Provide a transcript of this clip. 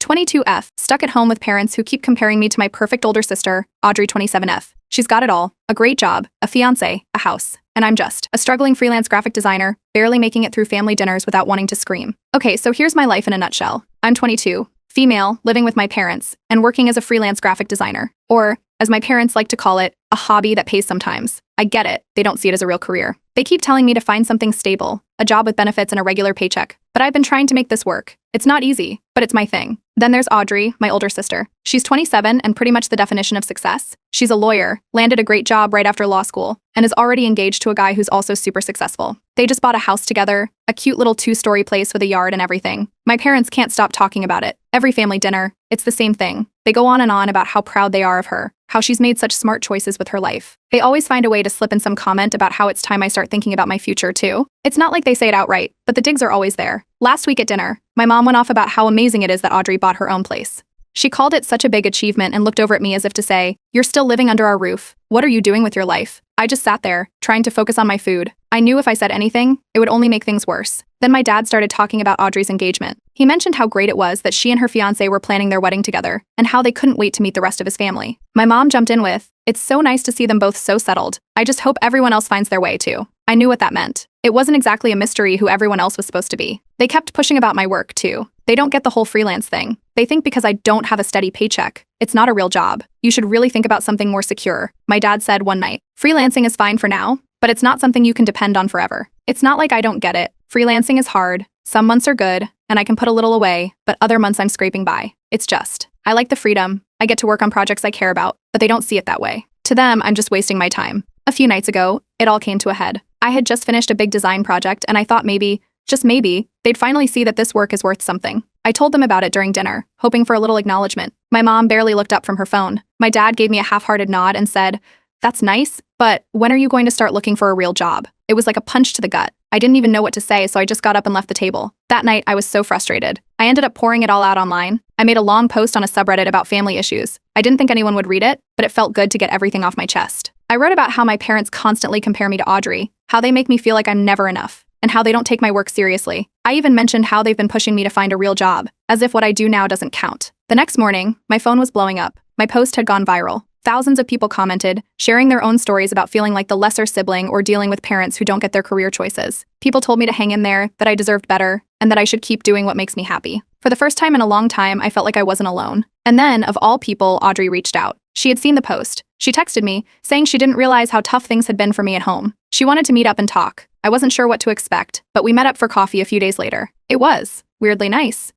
22F, stuck at home with parents who keep comparing me to my perfect older sister, Audrey 27F. She's got it all, a great job, a fiancé, a house, and I'm just a struggling freelance graphic designer, barely making it through family dinners without wanting to scream. Okay, so here's my life in a nutshell. I'm 22, female, living with my parents, and working as a freelance graphic designer. Or, as my parents like to call it, a hobby that pays sometimes. I get it, they don't see it as a real career. They keep telling me to find something stable, a job with benefits and a regular paycheck. But I've been trying to make this work. It's not easy, but it's my thing. Then there's Audrey, my older sister. She's 27 and pretty much the definition of success. She's a lawyer, landed a great job right after law school, and is already engaged to a guy who's also super successful. They just bought a house together, a cute little 2-story place with a yard and everything. My parents can't stop talking about it. Every family dinner, it's the same thing. They go on and on about how proud they are of her, how she's made such smart choices with her life. They always find a way to slip in some comment about how it's time I start thinking about my future too. It's not like they say it outright, but the digs are always there. Last week at dinner, my mom went off about how amazing it is that Audrey bought her own place. She called it such a big achievement and looked over at me as if to say, "You're still living under our roof. What are you doing with your life?" I just sat there, trying to focus on my food. I knew if I said anything, it would only make things worse. Then my dad started talking about Audrey's engagement. He mentioned how great it was that she and her fiancé were planning their wedding together, and how they couldn't wait to meet the rest of his family. My mom jumped in with, "It's so nice to see them both so settled. I just hope everyone else finds their way too." I knew what that meant. It wasn't exactly a mystery who everyone else was supposed to be. They kept pushing about my work too. They don't get the whole freelance thing. They think because I don't have a steady paycheck, it's not a real job. You should really think about something more secure, my dad said one night. Freelancing is fine for now, but it's not something you can depend on forever. It's not like I don't get it. Freelancing is hard. Some months are good, and I can put a little away, but other months I'm scraping by. It's just, I like the freedom. I get to work on projects I care about, but they don't see it that way. To them, I'm just wasting my time. A few nights ago, it all came to a head. I had just finished a big design project, and I thought maybe, just maybe, they'd finally see that this work is worth something. I told them about it during dinner, hoping for a little acknowledgement. My mom barely looked up from her phone. My dad gave me a half-hearted nod and said, "That's nice, but when are you going to start looking for a real job?" It was like a punch to the gut. I didn't even know what to say, so I just got up and left the table. That night, I was so frustrated. I ended up pouring it all out online. I made a long post on a subreddit about family issues. I didn't think anyone would read it, but it felt good to get everything off my chest. I wrote about how my parents constantly compare me to Audrey, how they make me feel like I'm never enough, and how they don't take my work seriously. I even mentioned how they've been pushing me to find a real job, as if what I do now doesn't count. The next morning, my phone was blowing up. My post had gone viral. Thousands of people commented, sharing their own stories about feeling like the lesser sibling or dealing with parents who don't get their career choices. People told me to hang in there, that I deserved better, and that I should keep doing what makes me happy. For the first time in a long time, I felt like I wasn't alone. And then, of all people, Audrey reached out. She had seen the post. She texted me, saying she didn't realize how tough things had been for me at home. She wanted to meet up and talk. I wasn't sure what to expect, but we met up for coffee a few days later. It was weirdly nice.